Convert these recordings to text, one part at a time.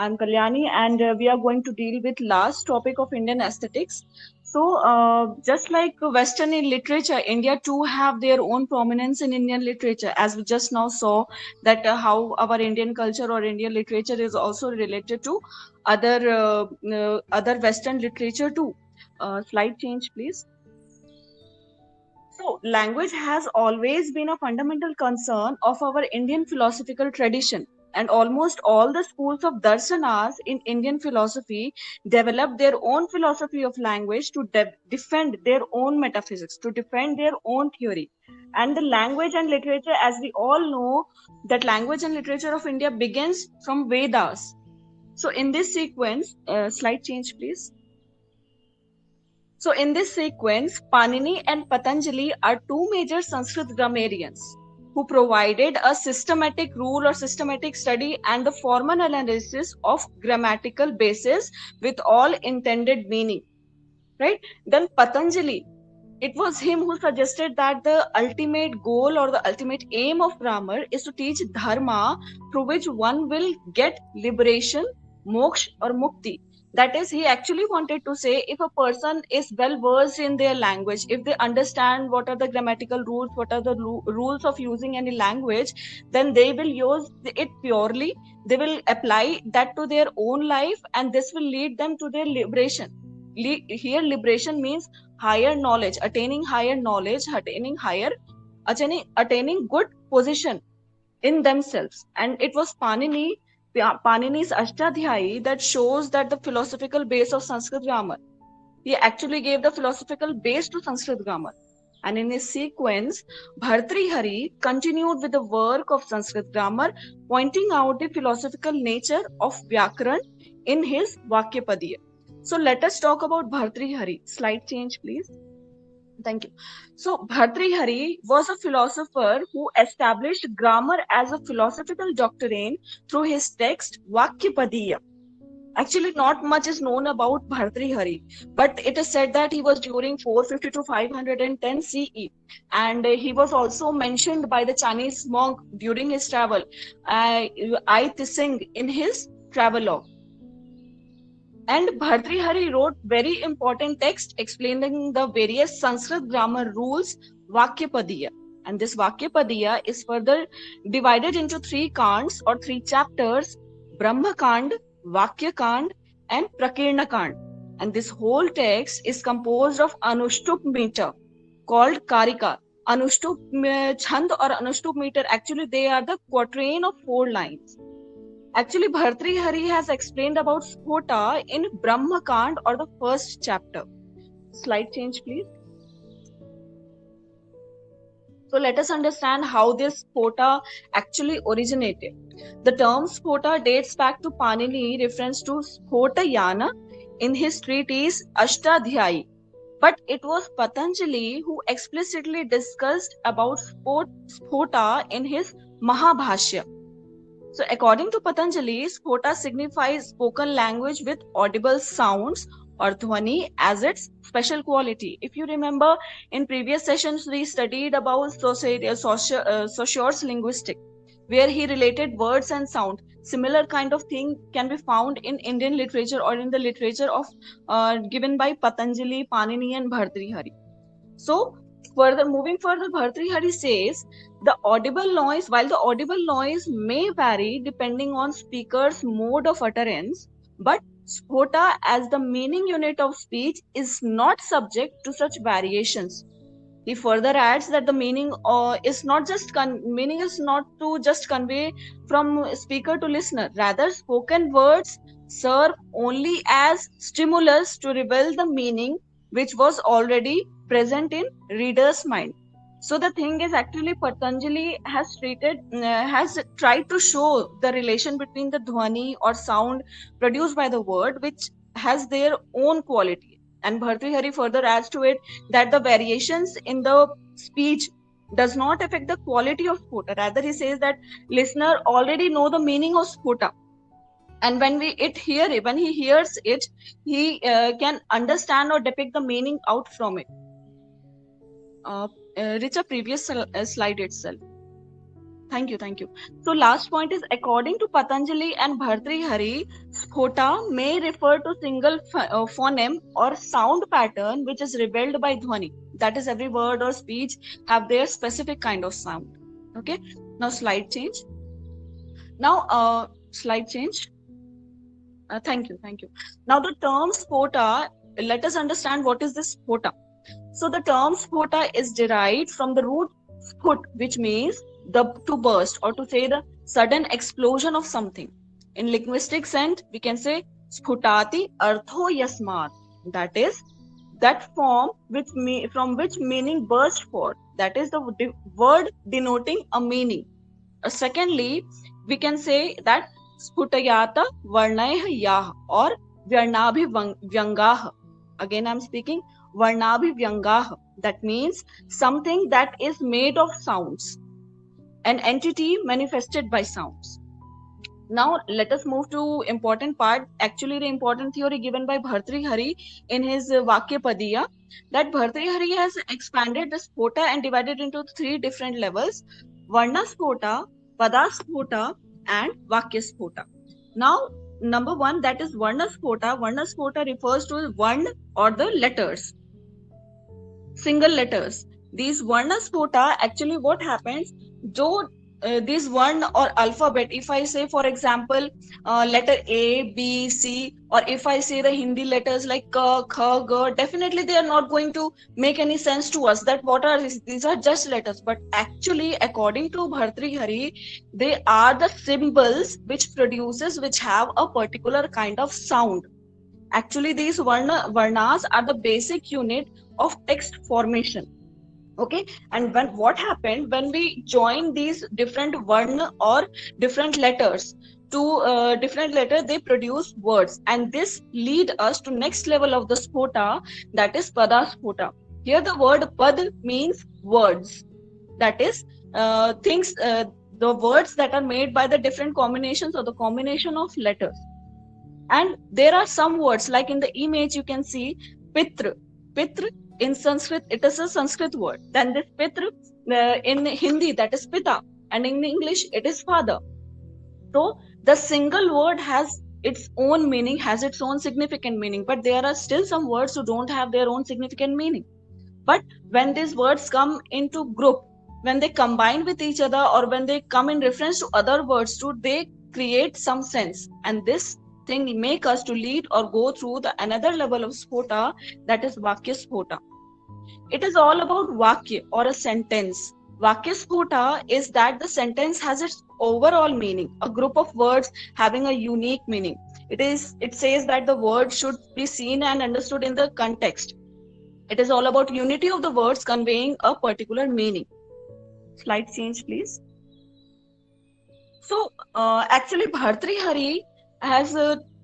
I'm Kalyani, and we are going to deal with last topic of Indian aesthetics. So, just like Western in literature, India too have their own prominence in Indian literature, as we just now saw that how our Indian culture or Indian literature is also related to other Western literature too. Slide change, please. So, language has always been a fundamental concern of our Indian philosophical tradition. And almost all the schools of darsanas in Indian philosophy developed their own philosophy of language to defend their own metaphysics, to defend their own theory. And the language and literature, as we all know, that language and literature of India begins from Vedas. So, in this sequence, slide change, please. So, in this sequence, Panini and Patanjali are two major Sanskrit grammarians who provided a systematic rule or systematic study and the formal analysis of grammatical basis with all intended meaning. Right? Then Patanjali, it was him who suggested that the ultimate goal or the ultimate aim of grammar is to teach dharma through which one will get liberation, moksha, or mukti. That is, he actually wanted to say if a person is well versed in their language, if they understand what are the grammatical rules, what are the rules of using any language, then they will use it purely. They will apply that to their own life, and this will lead them to their liberation. Here, liberation means higher knowledge, attaining good position in themselves. And it was Panini's Ashtadhyayi that shows that the philosophical base of Sanskrit grammar. He actually gave the philosophical base to Sanskrit grammar. And in his sequence, Bhartrihari continued with the work of Sanskrit grammar, pointing out the philosophical nature of Vyakaran in his Vakyapadiya. So let us talk about Bhartrihari. Slide change, please. Thank you. So, Bhartrihari was a philosopher who established grammar as a philosophical doctrine through his text Vakyapadiya. Actually, not much is known about Bhartrihari, but it is said that he was during 450 to 510 CE, and he was also mentioned by the Chinese monk during his travel, Ai Tsing, in his travelogue. And Bhartrihari wrote very important text explaining the various Sanskrit grammar rules, Vakyapadiya. And this Vakyapadiya is further divided into three kands or three chapters: Brahma Kand, Vakya Kand, and Prakirna Kand. And this whole text is composed of Anushtup meter called Karika. Anushtup Chand or Anushtup meter, actually they are the quatrain of 4 lines. Actually, Bhartrihari has explained about Sphota in Brahma Kand or the first chapter. Slide change, please. So let us understand how this Sphota actually originated. The term Sphota dates back to Panini, reference to Sphotayana in his treatise Ashtadhyayi. But it was Patanjali who explicitly discussed about Sphota in his Mahabhashya. So, according to Patanjali, Sphota signifies spoken language with audible sounds or dhwani as its special quality. If you remember, in previous sessions, we studied about Saussure's linguistic, where he related words and sound. Similar kind of thing can be found in Indian literature or in the literature of given by Patanjali, Panini, and Bhartrihari. So, moving further, Bhartrihari says the audible noise, while the audible noise may vary depending on speaker's mode of utterance, but Sphota as the meaning unit of speech is not subject to such variations. He further adds that the meaning is not to just convey from speaker to listener. Rather, spoken words serve only as stimulus to reveal the meaning which was already present in reader's mind. So the thing is, actually Patanjali has tried to show the relation between the dhwani or sound produced by the word, which has their own quality. And Bhartrihari further adds to it that the variations in the speech does not affect the quality of Sphota. Rather, he says that listener already know the meaning of Sphota, and when he hears it, he can understand or depict the meaning out from it. Richa, previous slide itself. Thank you. So last point is according to Patanjali and Bhartrihari, Sphota may refer to single phoneme or sound pattern which is revealed by Dhwani. That is, every word or speech have their specific kind of sound. Okay. Now slide change. Now slide change. Thank you. Now the term Sphota. Let us understand what is this Sphota. So the term Sphota is derived from the root Sphut, which means the to burst or to say the sudden explosion of something. In linguistic sense, we can say Sphutati artho yasmat. That is that form from which meaning burst forth. That is the word denoting a meaning. Secondly, we can say that Sputayata varnayah yah or Vyarnabhi Vyangah. Again, I'm speaking Varnabhi Vyangah. That means something that is made of sounds, an entity manifested by sounds. Now, let us move to important part. Actually, the important theory given by Bhartrihari in his Vakyapadiya, that Bhartrihari has expanded the Sphota and divided into three different levels: Varna Sphota, Pada Sphota, and Vakya Sphota. Now, number one, that is Varna Sphota. Varna Sphota refers to one or the letters, single letters. These Varna Sphota, actually what happens, though this one or alphabet, if I say for example letter A, B, C, or if I say the Hindi letters like K, Kh, G, definitely they are not going to make any sense to us that what are these are just letters. But actually, according to Bhartrihari, they are the symbols which have a particular kind of sound. Actually, these varnas are the basic unit of text formation. Okay, and when what happened when we join these different varna or different letters to different letter, they produce words, and this lead us to next level of the Sphota, that is Pada Sphota. Here the word pad means words, that is things, the words that are made by the different combinations or the combination of letters. And there are some words like in the image you can see Pitra. Pitra in Sanskrit, it is a Sanskrit word. Then this Pitra in Hindi, that is Pita. And in English, it is father. So the single word has its own meaning, has its own significant meaning. But there are still some words who don't have their own significant meaning. But when these words come into group, when they combine with each other or when they come in reference to other words too, they create some sense. And this thing make us to lead or go through the another level of Sphota, that is Vakya Sphota. It is all about Vakya or a sentence. Vakya Sphota is that the sentence has its overall meaning, a group of words having a unique meaning. It says that the word should be seen and understood in the context. It is all about unity of the words conveying a particular meaning. Slide change, please. So, actually, Bhartrihari has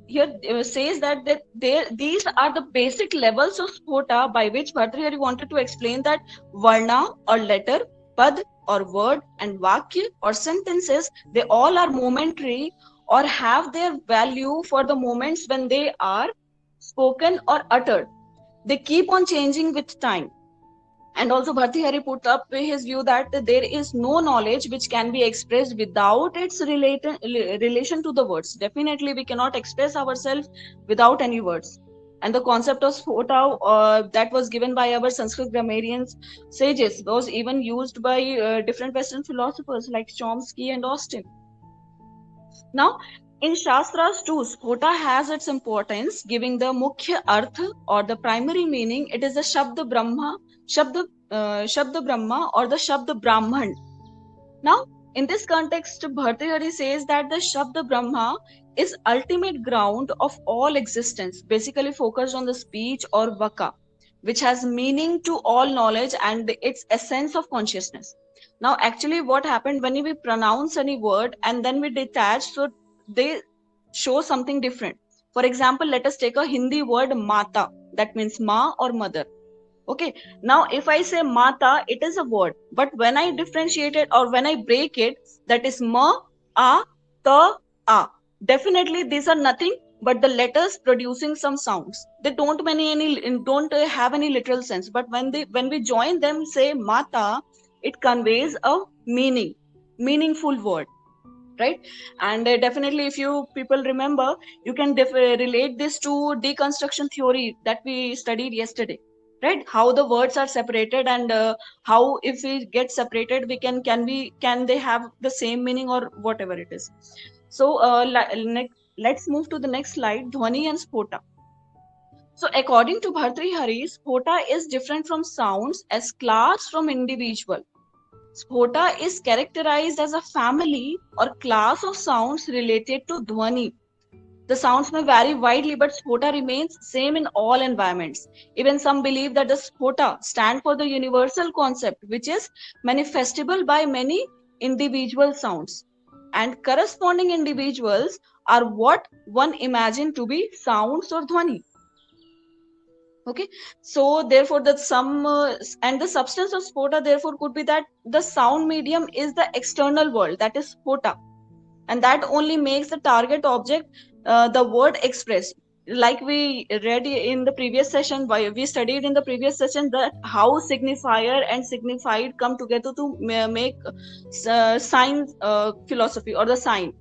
here says that these are the basic levels of Sphota by which Bhartrihari wanted to explain that Varna or letter, Pad or word, and Vakya or sentences, they all are momentary or have their value for the moments when they are spoken or uttered. They keep on changing with time. And also Bhartrihari put up his view that there is no knowledge which can be expressed without its relation to the words. Definitely we cannot express ourselves without any words. And the concept of Sphota that was given by our Sanskrit grammarians, sages, was even used by different Western philosophers like Chomsky and Austin. Now, in Shastras too, Sphota has its importance, giving the Mukhya Artha or the primary meaning. It is the Shabda Brahma, Shabda Brahma or the Shabda Brahman. Now, in this context, Bhartrihari says that the Shabda Brahma is ultimate ground of all existence, basically focused on the speech or vaka, which has meaning to all knowledge and its essence of consciousness. Now, actually, what happened when we pronounce any word and then we detach, so they show something different. For example, let us take a Hindi word Mata, that means Ma or mother. Okay, now if I say Mata, it is a word, but when I differentiate it or when I break it, that is Ma, A, Ta, A. Definitely, these are nothing but the letters producing some sounds. They don't don't have any literal sense. But when we join them, say Mata, it conveys a meaning. meaningful word, right? And definitely, if you people remember, you can relate this to deconstruction theory that we studied yesterday, right? How the words are separated, and how if we get separated, we can they have the same meaning or whatever it is. So let's move to the next slide, dhwani and spota. So according to Bhartrihari, spota is different from sounds as class from individual. Spota is characterized as a family or class of sounds related to dhwani. The sounds may vary widely, but spota remains same in all environments. Even some believe that the spota stand for the universal concept, which is manifestable by many individual sounds. And corresponding individuals are what one imagine to be sounds or dhwani. Okay, so therefore the some and the substance of spota therefore could be that the sound medium is the external world, that is spota, and that only makes the target object the word express. Like we read in the previous session, we studied in the previous session that how signifier and signified come together to make sign philosophy or the sign.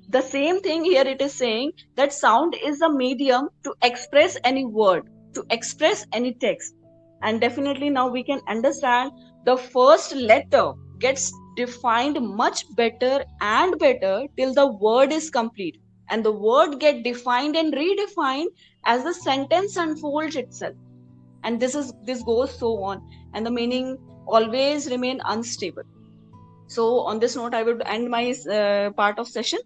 The same thing here, it is saying that sound is a medium to express any word, to express any text. And definitely now we can understand the first letter gets defined much better and better till the word is complete, and the word get defined and redefined as the sentence unfolds itself. And this goes so on, and the meaning always remain unstable. So on this note, I would end my part of session.